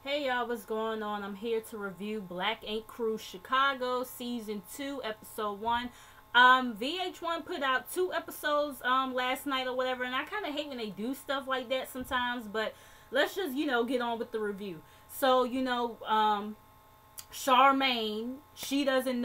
Hey y'all, what's going on? I'm here to review Black Ink Crew Chicago Season 2, Episode 1. VH1 put out 2 episodes last night or whatever, and I kind of hate when they do stuff like that sometimes, but let's just, get on with the review. So, Charmaine, she didn't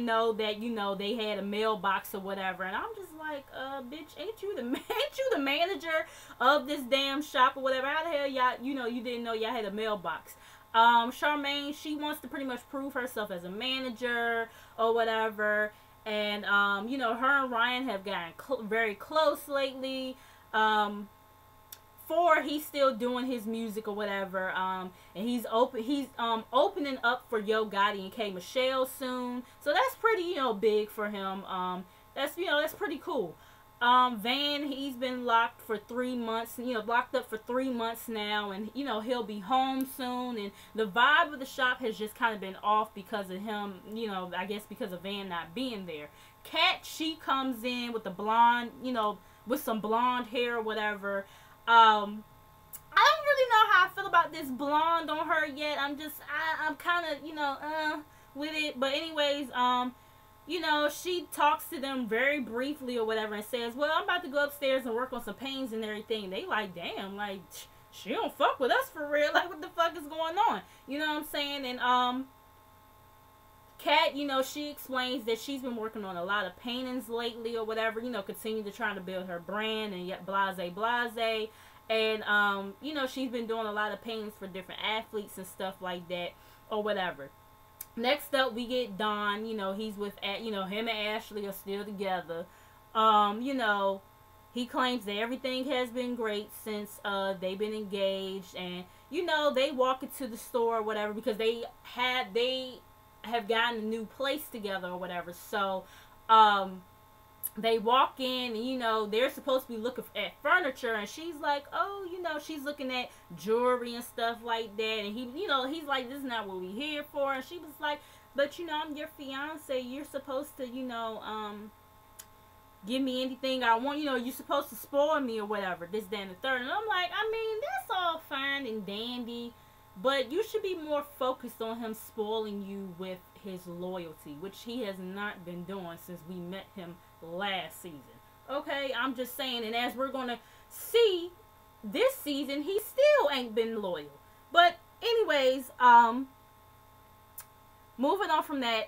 know that, they had a mailbox or whatever, and I'm just like, bitch, ain't you the manager of this damn shop or whatever? How the hell y'all, you didn't know y'all had a mailbox? Charmaine, she wants to pretty much prove herself as a manager or whatever, and, her and Ryan have gotten very close lately. He's still doing his music or whatever, and he's opening up for Yo Gotti and K Michelle soon, so that's pretty big for him. That's pretty cool. Van, he's been locked for 3 months, locked up for 3 months now, and he'll be home soon, and the vibe of the shop has just kind of been off because of him, I guess because of Van not being there. Kat, she comes in with the blonde, with some blonde hair or whatever. I don't really know how I feel about this blonde on her yet. I'm kind of, with it. But anyways, she talks to them very briefly or whatever and says, well, I'm about to go upstairs and work on some paintings and everything. They like, damn, like, she don't fuck with us for real. Like, what the fuck is going on? You know what I'm saying? And, Kat, she explains that she's been working on a lot of paintings lately or whatever, continue to try to build her brand and yet blase. And, she's been doing a lot of paintings for different athletes and stuff like that or whatever. Next up, we get Don. He's with, him and Ashley are still together. He claims that everything has been great since they've been engaged. And, they walk into the store or whatever because they have gotten a new place together or whatever. So, they walk in and, they're supposed to be looking at furniture, and she's like, oh, she's looking at jewelry and stuff like that, and he's like, this is not what we're here for, and she was like, but, I'm your fiance, you're supposed to, give me anything I want, you're supposed to spoil me or whatever, this, that, and the third, and I'm like, I mean, that's all fine and dandy, but you should be more focused on him spoiling you with his loyalty, which he has not been doing since we met him last season. Okay, I'm just saying, and as we're gonna see this season, he still ain't been loyal. But anyways, moving on from that,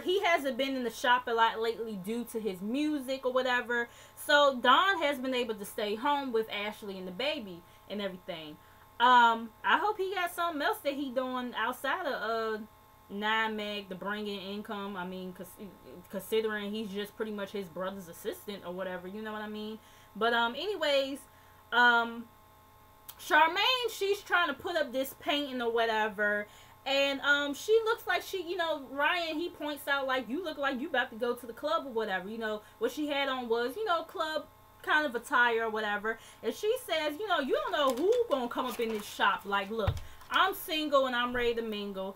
he hasn't been in the shop a lot lately due to his music or whatever. So Don has been able to stay home with Ashley and the baby and everything. I hope he got something else that he doing outside of 9Meg to bring in income. I mean, considering he's just pretty much his brother's assistant or whatever, you know what I mean? But anyways, Charmaine, she's trying to put up this painting or whatever, and she looks like Ryan, he points out, like, you look like you about to go to the club or whatever. What she had on was club kind of attire or whatever, and she says, you don't know who gonna come up in this shop. Like, look, I'm single and I'm ready to mingle.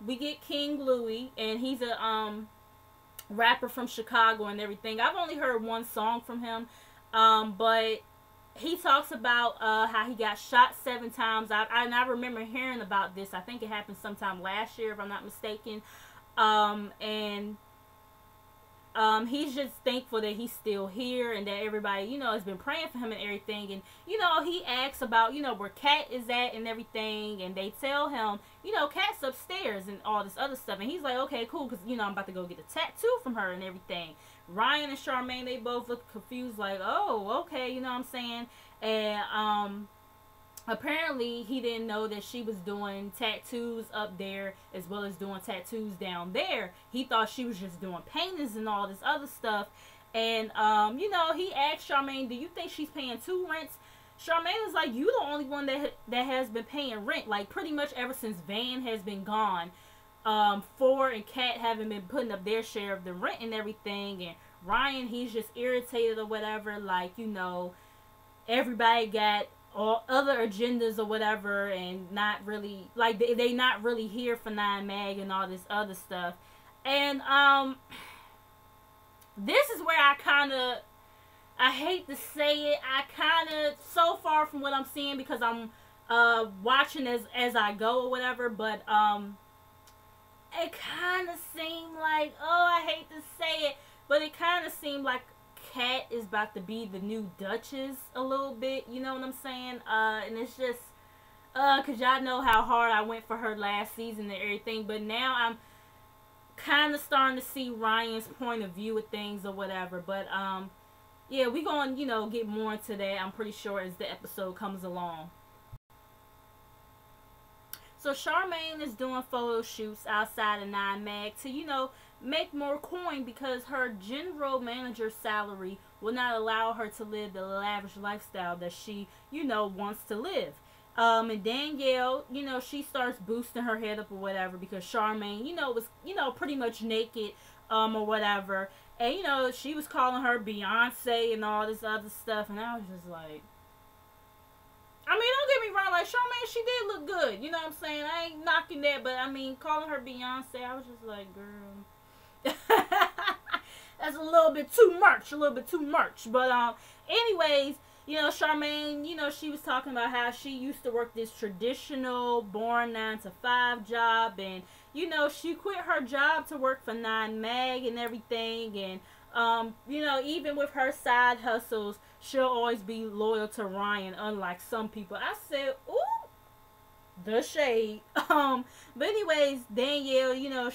We get King Louie, and he's a rapper from Chicago and everything. I've only heard one song from him, but he talks about how he got shot 7 times. I remember hearing about this. I think it happened sometime last year, if I'm not mistaken. And he's just thankful that he's still here and that everybody, has been praying for him and everything. And, he asks about, where Kat is at and everything. And they tell him, Kat's upstairs and all this other stuff. And he's like, okay, cool, because, I'm about to go get a tattoo from her and everything. Ryan and Charmaine, they both look confused, like, oh, okay, you know what I'm saying? And, apparently, he didn't know that she was doing tattoos up there as well as doing tattoos down there. He thought she was just doing paintings and all this other stuff. And, he asked Charmaine, do you think she's paying 2 rents? Charmaine was like, you the only one that has been paying rent. Like, pretty much ever since Van has been gone. Ford and Kat haven't been putting up their share of the rent and everything. And Ryan, he's just irritated or whatever. Like, everybody got or other agendas or whatever, and not really, like, they not really here for 9Mag and all this other stuff. And this is where I hate to say it, I kind of, so far from what I'm seeing, because I'm watching as I go or whatever, but it kind of seemed like, oh, I hate to say it, but it kind of seemed like Kat is about to be the new Duchess a little bit, you know what I'm saying? And it's just, cause y'all know how hard I went for her last season and everything, but now I'm kind of starting to see Ryan's point of view of things or whatever, but, yeah, we gonna, you know, get more into that, I'm pretty sure, as the episode comes along. So Charmaine is doing photo shoots outside of Nine Mag to, you know, make more coin because her general manager's salary will not allow her to live the lavish lifestyle that she, you know, wants to live. And Danielle, you know, she starts boosting her head up or whatever because Charmaine, you know, was, you know, pretty much naked, or whatever. And, you know, she was calling her Beyonce and all this other stuff. And I was just like, I mean, don't get me wrong, like, Charmaine, she did look good, you know what I'm saying? I ain't knocking that, but, I mean, calling her Beyonce, I was just like, girl, that's a little bit too much, but, anyways, you know, Charmaine, you know, she was talking about how she used to work this traditional, boring 9-to-5 job, and, you know, she quit her job to work for Nine Mag and everything, and, you know, even with her side hustles, she'll always be loyal to Ryan, unlike some people. I said, ooh, the shade. But anyways, Danielle, you know,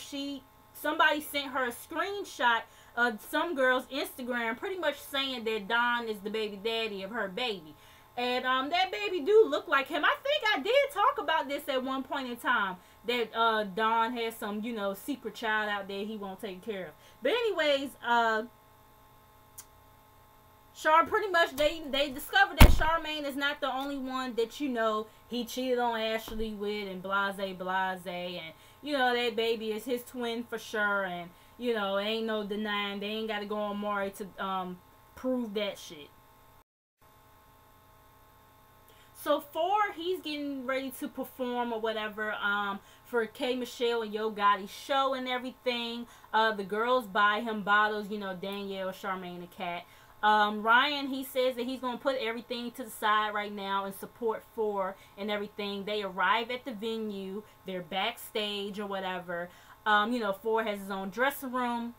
somebody sent her a screenshot of some girl's Instagram pretty much saying that Don is the baby daddy of her baby. And, that baby do look like him. I think I did talk about this at one point in time, that, Don has some, you know, secret child out there he won't take care of. But anyways, pretty much they discovered that Charmaine is not the only one that, you know, he cheated on Ashley with and blase, and, you know, that baby is his twin for sure, and, you know, ain't no denying, they ain't got to go on Maury to, prove that shit. So 4, he's getting ready to perform or whatever, for K. Michelle and Yo Gotti's show and everything. The girls buy him bottles, you know, Danielle, Charmaine, and Kat. Ryan, he says that he's going to put everything to the side right now and support 4 and everything. They arrive at the venue. They're backstage or whatever. You know, 4 has his own dressing room.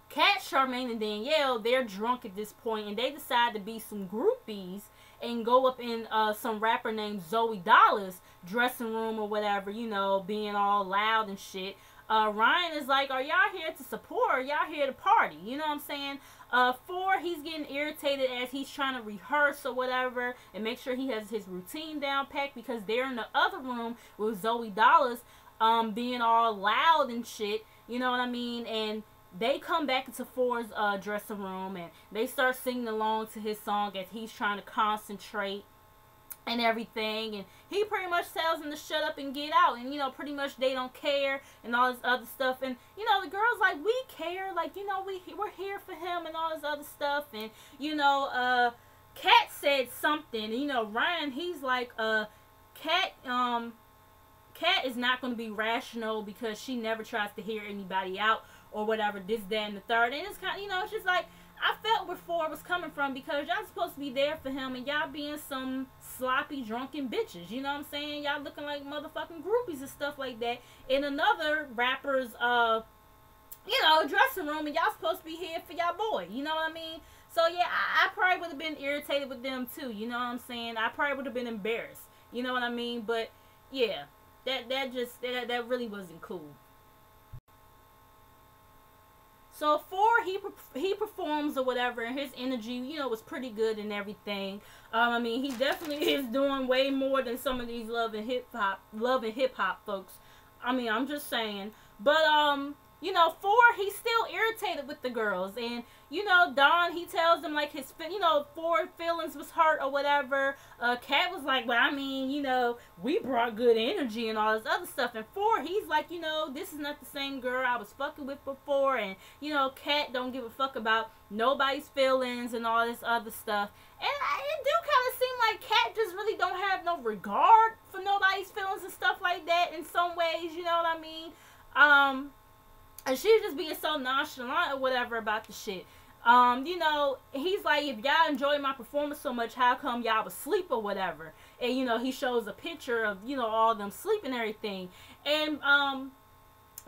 Kat, Charmaine, and Danielle, they're drunk at this point, and they decide to be some groupies and go up in some rapper named Zoe Dollars' dressing room or whatever, you know, being all loud and shit. Ryan is like, are y'all here to support or are y'all here to party? You know what I'm saying? 4, he's getting irritated as he's trying to rehearse or whatever and make sure he has his routine down packed because they're in the other room with Zoe Dollars being all loud and shit. You know what I mean? And they come back into 4's dressing room and they start singing along to his song as he's trying to concentrate and everything, and he pretty much tells them to shut up and get out, and, you know, pretty much they don't care and all this other stuff, and, you know, the girls like, we care, like, you know, we're here for him and all this other stuff, and, you know, Kat said something, and, you know, Ryan, he's like, Kat is not going to be rational because she never tries to hear anybody out or whatever, this, that, and the third, and it's kind of, you know, it's just like, I felt where 4 was coming from because y'all supposed to be there for him and y'all being some sloppy, drunken bitches. You know what I'm saying? Y'all looking like motherfucking groupies and stuff like that in another rapper's, you know, dressing room, and y'all supposed to be here for y'all boy. You know what I mean? So, yeah, I probably would have been irritated with them, too. You know what I'm saying? I probably would have been embarrassed. You know what I mean? But, yeah, that really wasn't cool. So 4, he performs or whatever, and his energy, you know, was pretty good and everything. I mean, he definitely is doing way more than some of these love and hip hop folks. I mean, I'm just saying. But you know, 4, he's still irritated with the girls, and, you know, Don, he tells them, like, his, you know, 4 feelings was hurt or whatever. Kat was like, well, I mean, you know, we brought good energy and all this other stuff, and 4, he's like, you know, this is not the same girl I was fucking with before, and, you know, Kat don't give a fuck about nobody's feelings and all this other stuff, and it do kind of seem like Kat just really don't have no regard for nobody's feelings and stuff like that in some ways, you know what I mean? And she was just being so nonchalant or whatever about the shit. You know, he's like, if y'all enjoy my performance so much, how come y'all was asleep or whatever? And, you know, he shows a picture of, you know, all them sleep and everything. And,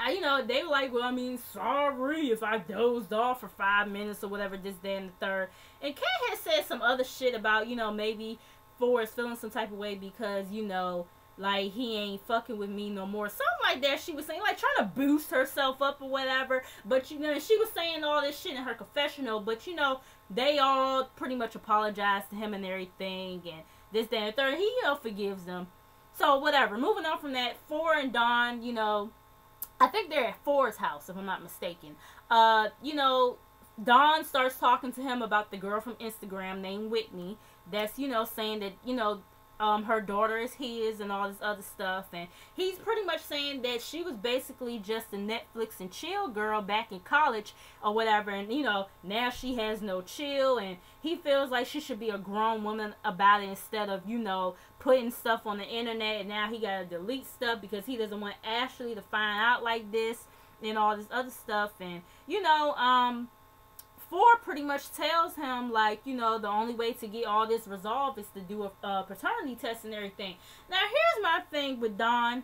you know, they were like, well, I mean, sorry if I dozed off for 5 minutes or whatever, this, that, and the third. And Kat had said some other shit about, you know, maybe Forrest feeling some type of way because, you know, like, he ain't fucking with me no more. Something like that she was saying, like, trying to boost herself up or whatever. But, you know, she was saying all this shit in her confessional. But, you know, they all pretty much apologized to him and everything. And this, that, and the third. He, you know, forgives them. So, whatever. Moving on from that, Four and Dawn, you know, I think they're at Four's house, if I'm not mistaken. You know, Dawn starts talking to him about the girl from Instagram named Whitney. That's, you know, saying that, you know, her daughter is his and all this other stuff. And he's pretty much saying that she was basically just a Netflix and chill girl back in college or whatever. And, you know, now she has no chill. And he feels like she should be a grown woman about it instead of, you know, putting stuff on the internet. And now he got to delete stuff because he doesn't want Ashley to find out like this and all this other stuff. And, you know, Four pretty much tells him, like, you know, the only way to get all this resolved is to do a paternity test and everything. Now, here's my thing with Dawn.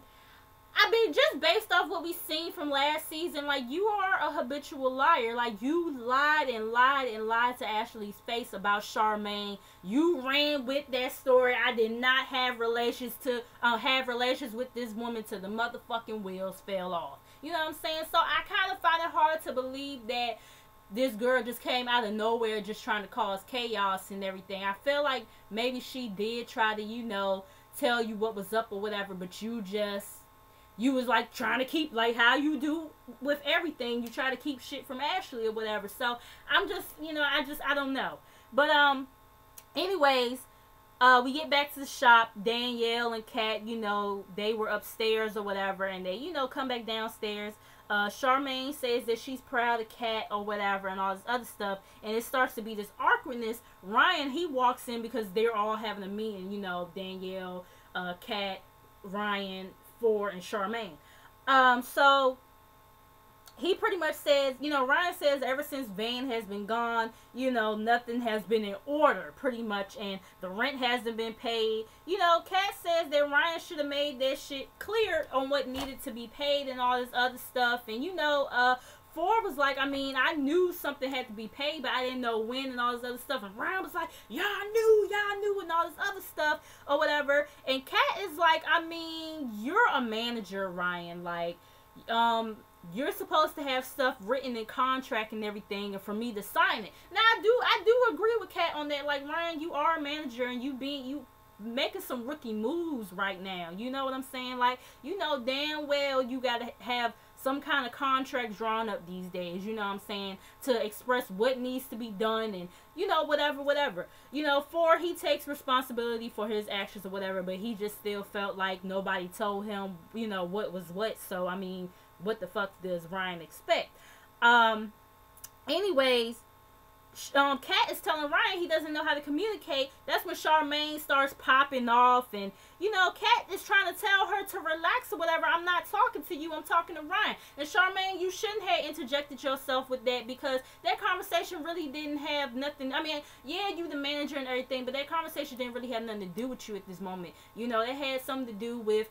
I mean, just based off what we've seen from last season, like, you are a habitual liar. Like, you lied and lied and lied to Ashley's face about Charmaine. You ran with that story. I did not have relations with this woman till the motherfucking wheels fell off. You know what I'm saying? So, I kind of find it hard to believe that this girl just came out of nowhere just trying to cause chaos and everything. I feel like maybe she did try to, you know, tell you what was up or whatever, but you was like trying to keep, like how you do with everything, you try to keep shit from Ashley or whatever. So I'm just, you know, I don't know. But anyways, we get back to the shop. Danielle and Kat, you know, they were upstairs or whatever, and they, you know, come back downstairs. Charmaine says that she's proud of Kat or whatever and all this other stuff, and it starts to be this awkwardness. Ryan, he walks in because they're all having a meeting, you know, Danielle, Kat, Ryan, Four, and Charmaine. So he pretty much says, you know, Ryan says ever since Van has been gone, you know, nothing has been in order, pretty much, and the rent hasn't been paid. You know, Kat says that Ryan should have made that shit clear on what needed to be paid and all this other stuff. And, you know, Four was like, I mean, I knew something had to be paid, but I didn't know when and all this other stuff. And Ryan was like, y'all knew, and all this other stuff or whatever. And Kat is like, I mean, you're a manager, Ryan. Like, you're supposed to have stuff written in contract and everything, and for me to sign it. Now, I do agree with Kat on that. Like, Ryan, you are a manager, and you making some rookie moves right now. You know what I'm saying? Like, you know damn well you gotta have some kind of contract drawn up these days, you know what I'm saying, to express what needs to be done and, you know, whatever. You know, Four, he takes responsibility for his actions or whatever, but he just still felt like nobody told him, you know, what was what. So, I mean, what the fuck does Ryan expect? Anyways, Kat is telling Ryan he doesn't know how to communicate. That's when Charmaine starts popping off, and, you know, Kat is trying to tell her to relax or whatever. I'm not talking to you, I'm talking to Ryan. And Charmaine, you shouldn't have interjected yourself with that, because that conversation really didn't have nothing. I mean, yeah, you the manager and everything, but that conversation didn't really have nothing to do with you at this moment. You know, it had something to do with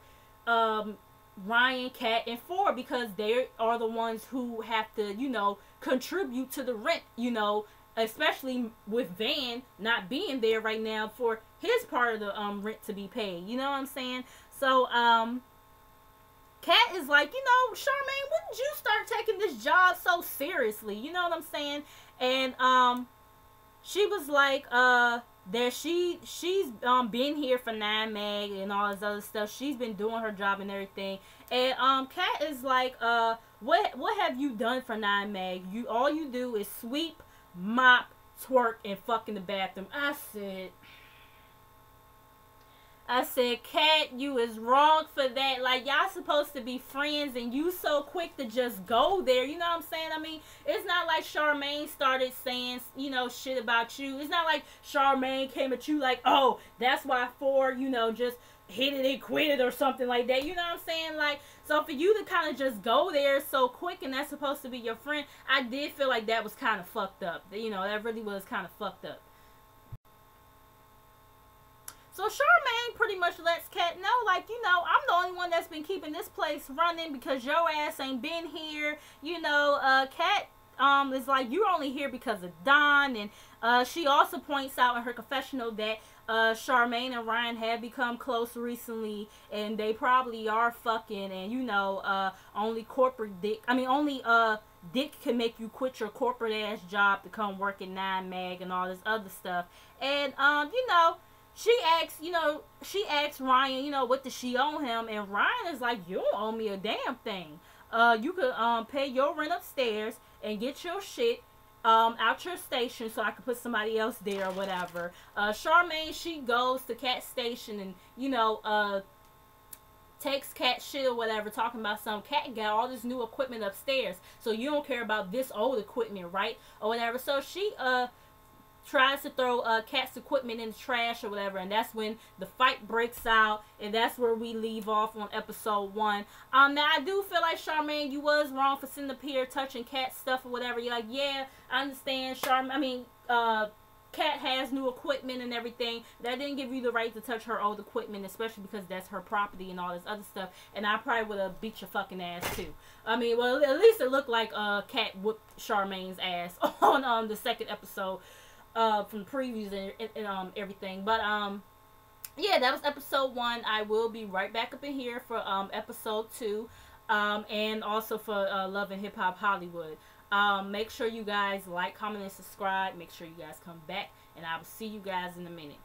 Ryan, Kat, and Four, because they are the ones who have to, you know, contribute to the rent, you know, especially with Van not being there right now for his part of the rent to be paid. You know what I'm saying? So, Kat is like, you know, Charmaine, when did you start taking this job so seriously? You know what I'm saying? And, she was like, that she's been here for 9mag and all this other stuff. She's been doing her job and everything. And Kat is like, what have you done for 9mag? All you do is sweep, mop, twerk, and fuck in the bathroom. I said, Kat, you is wrong for that. Like, y'all supposed to be friends, and you so quick to just go there. You know what I'm saying? I mean, it's not like Charmaine started saying, you know, shit about you. It's not like Charmaine came at you like, oh, that's why Four, you know, just hit it and quit it or something like that. You know what I'm saying? Like, so for you to kind of just go there so quick and that's supposed to be your friend, I did feel like that was kind of fucked up. You know, that really was kind of fucked up. So Charmaine pretty much lets Kat know, like, you know, I'm the only one that's been keeping this place running because your ass ain't been here. You know, Kat is like, you're only here because of Don. And she also points out in her confessional that Charmaine and Ryan have become close recently, and they probably are fucking. And you know, only corporate dick. I mean, only dick can make you quit your corporate ass job to come work at 9mag and all this other stuff. And you know, she asks Ryan, you know, what does she owe him? And Ryan is like, you don't owe me a damn thing. You could pay your rent upstairs and get your shit out your station so I could put somebody else there or whatever. Charmaine, she goes to Kat's station and, you know, takes Kat shit or whatever, talking about some Kat got all this new equipment upstairs, so you don't care about this old equipment, right? Or whatever. So she tries to throw Kat's equipment in the trash or whatever, and that's when the fight breaks out, and that's where we leave off on episode 1. Now I do feel like, Charmaine, you was wrong for sitting up here touching Kat's stuff or whatever. You're like, yeah, I understand, Kat has new equipment and everything. That didn't give you the right to touch her old equipment, especially because that's her property and all this other stuff. And I probably would have beat your fucking ass too. I mean, well, at least it looked like Kat whooped Charmaine's ass on the second episode. From the previews and everything. But yeah, that was episode 1. I will be right back up in here for episode 2, and also for Love and Hip Hop Hollywood. Make sure you guys like, comment, and subscribe. Make sure you guys come back, and I will see you guys in a minute.